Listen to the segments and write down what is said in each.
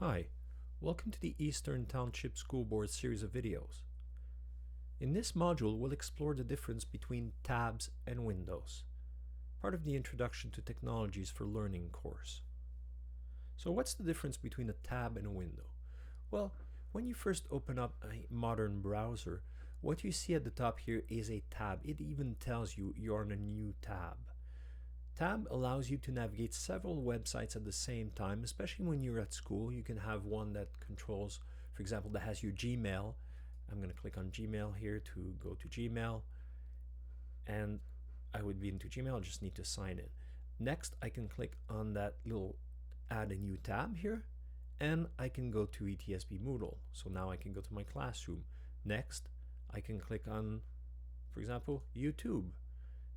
Hi, welcome to the Eastern Township School Board series of videos. In this module, we'll explore the difference between tabs and windows, part of the Introduction to Technologies for Learning course. So what's the difference between a tab and a window? Well, when you first open up a modern browser, what you see at the top here is a tab. It even tells you you're on a new tab. Tab allows you to navigate several websites at the same time, especially when you're at school. You can have one that controls, for example, that has your Gmail. I'm going to click on Gmail here to go to Gmail, and I would be into Gmail. I just need to sign in. Next, I can click on that little add a new tab here, and I can go to ETSB Moodle. So now I can go to my classroom. Next, I can click on, for example, YouTube.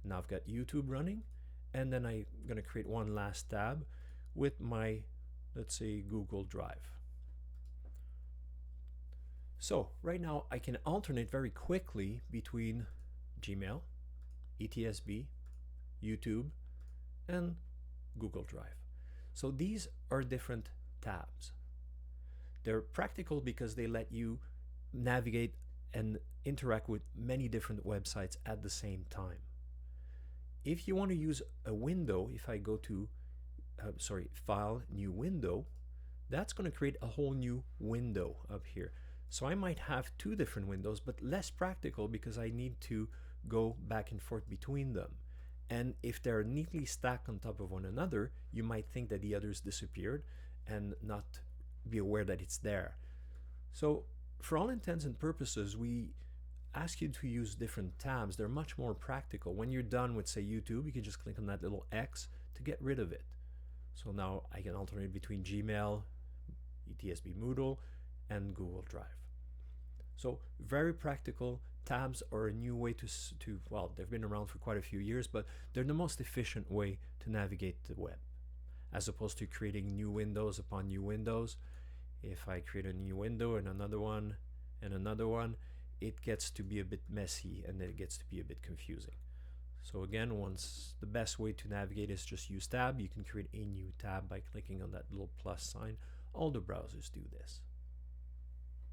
Now I've got YouTube running. And then I'm going to create one last tab with my, let's say, Google Drive. So right now I can alternate very quickly between Gmail, ETSB, YouTube, and Google Drive. So these are different tabs. They're practical because they let you navigate and interact with many different websites at the same time. If you want to use a window, if I go to, File, New Window, that's going to create a whole new window up here. So I might have two different windows, but less practical because I need to go back and forth between them. And if they're neatly stacked on top of one another, you might think that the others disappeared and not be aware that it's there. So for all intents and purposes, we ask you to use different tabs. They're much more practical. When you're done with, say, YouTube, you can just click on that little X to get rid of it. So now I can alternate between Gmail, ETSB Moodle, and Google Drive. So very practical. Tabs are a new way well, they've been around for quite a few years, but they're the most efficient way to navigate the web, as opposed to creating new windows upon new windows. If I create a new window and another one and another one, it gets to be a bit messy and it gets to be a bit confusing. So again, the best way to navigate is just use tab. You can create a new tab by clicking on that little plus sign. All the browsers do this.